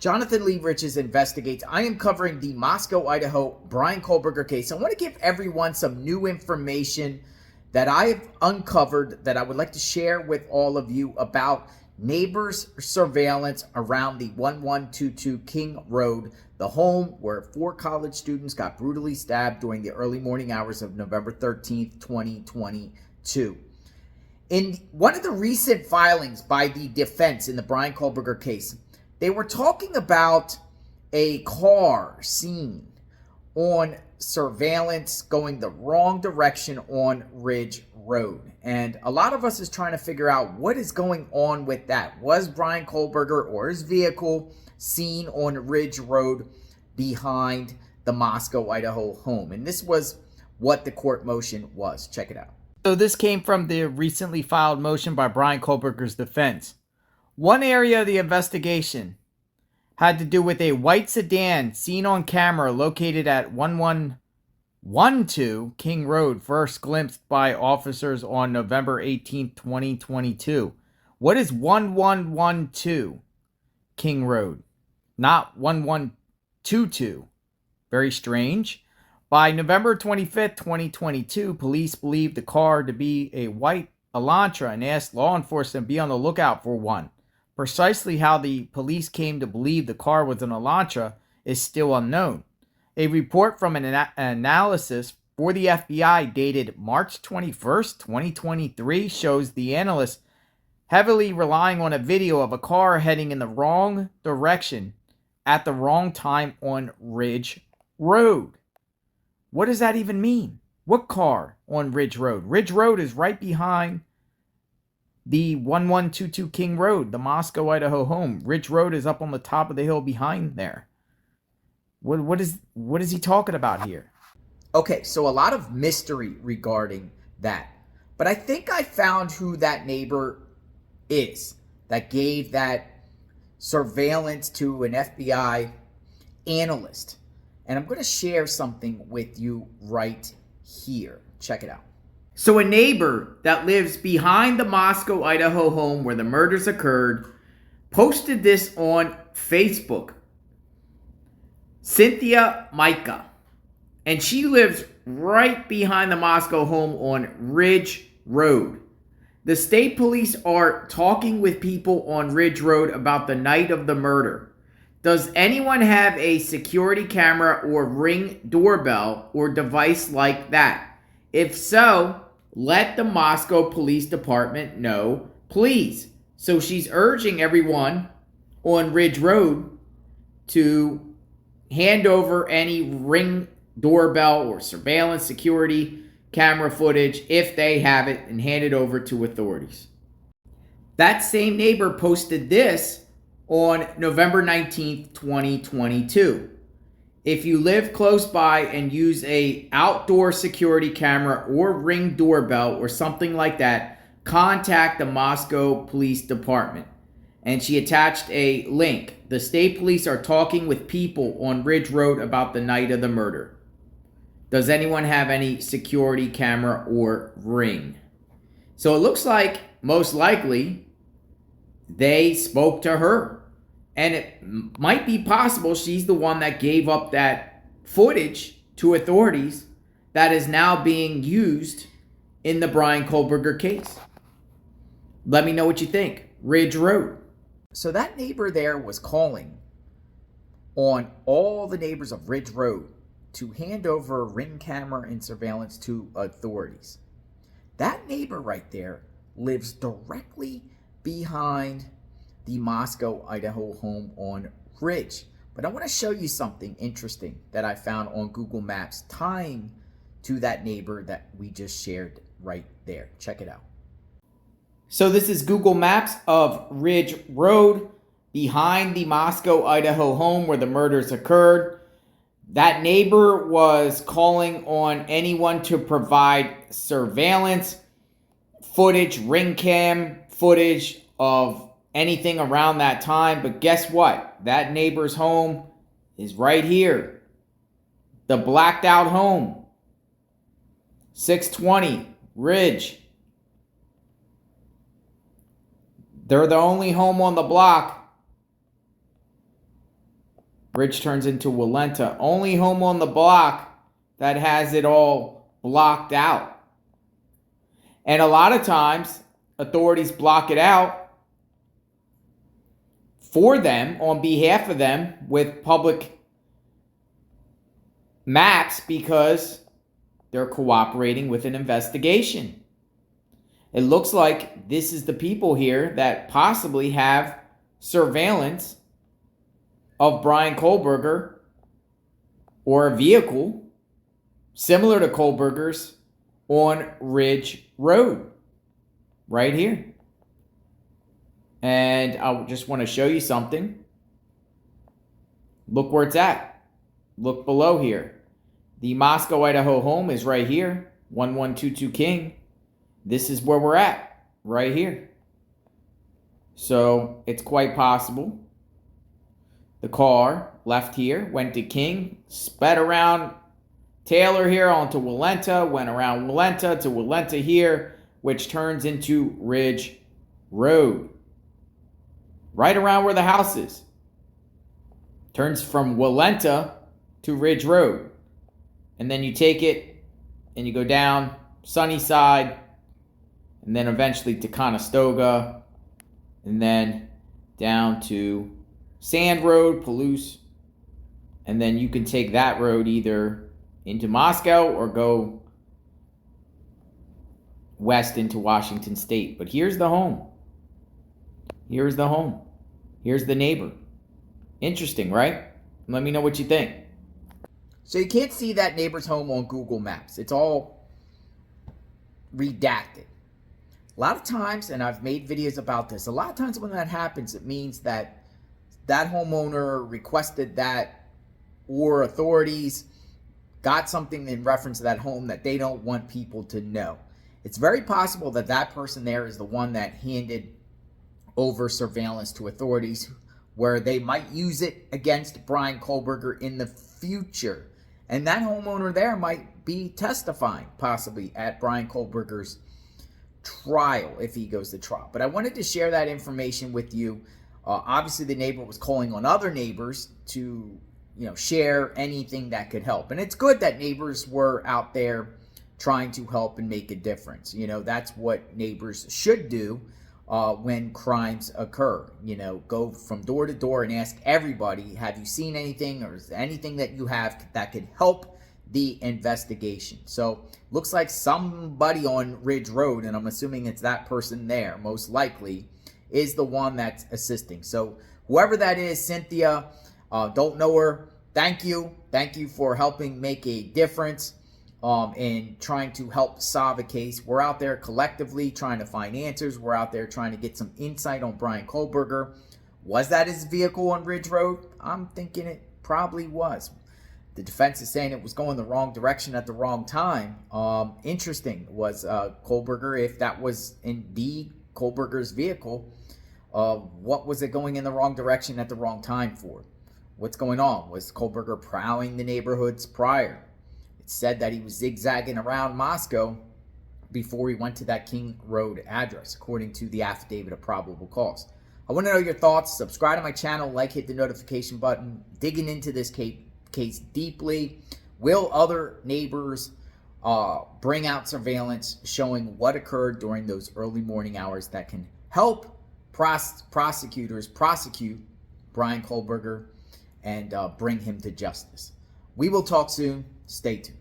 Jonathan Lee Riches Investigates. I am covering the Moscow, Idaho Bryan Kohberger case. I want to give everyone some new information that I have uncovered that I would like to share with all of you about neighbors' surveillance around the 1122 King Road, the home where 4 college students got brutally stabbed during the early morning hours of November 13th, 2022. In one of the recent filings by the defense in the Bryan Kohberger case, they were talking about a car seen on surveillance going the wrong direction on Ridge Road. And a lot of us is trying to figure out what is going on with that. Was Bryan Kohberger or his vehicle seen on Ridge Road behind the Moscow, Idaho home? And this was what the court motion was. Check it out. So this came from the recently filed motion by Bryan Kohberger's defense. One area of the investigation had to do with a white sedan seen on camera located at 1112 King Road, first glimpsed by officers on November 18, 2022. What is 1112 King Road? Not 1122. Very strange. By November 25th, 2022, police believed the car to be a white Elantra and asked law enforcement to be on the lookout for one. Precisely how the police came to believe the car was an Elantra is still unknown. A report from an analysis for the FBI dated March 21st, 2023 shows the analyst heavily relying on a video of a car heading in the wrong direction at the wrong time on Ridge Road. What does that even mean? What car on Ridge Road? Ridge Road is right behind the 1122 King Road, the Moscow, Idaho home. Ridge Road is up on the top of the hill behind there. What is he talking about here? Okay, so a lot of mystery regarding that. But I think I found who that neighbor is that gave that surveillance to an FBI analyst. And I'm going to share something with you right here. Check it out. So a neighbor that lives behind the Moscow, Idaho home where the murders occurred posted this on Facebook. Cynthia Micah. And she lives right behind the Moscow home on Ridge Road. The state police are talking with people on Ridge Road about the night of the murder. Does anyone have a security camera or Ring doorbell or device like that? If so, let the Moscow Police Department know, please. So she's urging everyone on Ridge Road to hand over any Ring doorbell or surveillance security camera footage if they have it and hand it over to authorities. That same neighbor posted this on November 19th, 2022. If you live close by and use a outdoor security camera or Ring doorbell or something like that, contact the Moscow Police Department. And she attached a link. The state police are talking with people on Ridge Road about the night of the murder. Does anyone have any security camera or Ring? So it looks like, most likely, they spoke to her. And it might be possible she's the one that gave up that footage to authorities that is now being used in the Bryan Kohberger case. Let me know what you think. Ridge Road. So that neighbor there was calling on all the neighbors of Ridge Road to hand over a Ring camera and surveillance to authorities. That neighbor right there lives directly behind the Moscow, Idaho home on Ridge. But I want to show you something interesting that I found on Google Maps tying to that neighbor that we just shared right there. Check it out. So this is Google Maps of Ridge Road behind the Moscow, Idaho home where the murders occurred. That neighbor was calling on anyone to provide surveillance footage, Ring cam footage of anything around that time. But guess what? That neighbor's home is right here. The blacked out home. 620 Ridge. They're the only home on the block. Ridge turns into Walenta. Only home on the block that has it all blocked out. And a lot of times, authorities block it out for them, on behalf of them, with public maps because they're cooperating with an investigation. It looks like this is the people here that possibly have surveillance of Bryan Kohberger or a vehicle similar to Kohberger's on Ridge Road right here. And I just want to show you something. Look where it's at. Look below here. The Moscow, Idaho home is right here. 1122 King. This is where we're at. Right here. So it's quite possible the car left here, went to King, sped around Taylor here onto Walenta, went around Walenta to Walenta here, which turns into Ridge Road. Right around where the house is. Turns from Walenta to Ridge Road. And then you take it and you go down Sunnyside, and then eventually to Conestoga, and then down to Sand Road, Palouse, and then you can take that road either into Moscow or go west into Washington State. But here's the home. Here's the home. Here's the neighbor. Interesting, right? Let me know what you think. So you can't see that neighbor's home on Google Maps. It's all redacted. A lot of times, and I've made videos about this, a lot of times when that happens, it means that that homeowner requested that, or authorities got something in reference to that home that they don't want people to know. It's very possible that that person there is the one that handed over surveillance to authorities where they might use it against Bryan Kohberger in the future. And that homeowner there might be testifying possibly at Bryan Kohberger's trial if he goes to trial. But I wanted to share that information with you. Obviously, the neighbor was calling on other neighbors to, share anything that could help. And it's good that neighbors were out there trying to help and make a difference. That's what neighbors should do when crimes occur. Go from door to door and ask everybody, have you seen anything, or is there anything that you have that could help the investigation? So looks like somebody on Ridge Road, and I'm assuming it's that person there, most likely, is the one that's assisting. So whoever that is, Cynthia, don't know her, thank you for helping make a difference in trying to help solve a case. We're out there collectively trying to find answers. We're out there trying to get some insight on Bryan Kohberger. Was that his vehicle on Ridge Road? I'm thinking it probably was. The defense is saying it was going the wrong direction at the wrong time. Interesting. Was Kohberger, if that was indeed Kohberger's vehicle, what was it going in the wrong direction at the wrong time for? What's going on? Was Kohberger prowling the neighborhoods prior? It said that he was zigzagging around Moscow before he went to that King Road address, according to the affidavit of probable cause. I want to know your thoughts. Subscribe to my channel, hit the notification button. Digging into this case deeply. Will other neighbors bring out surveillance showing what occurred during those early morning hours that can help prosecutors prosecute Bryan Kohberger and bring him to justice? We will talk soon. Stay tuned.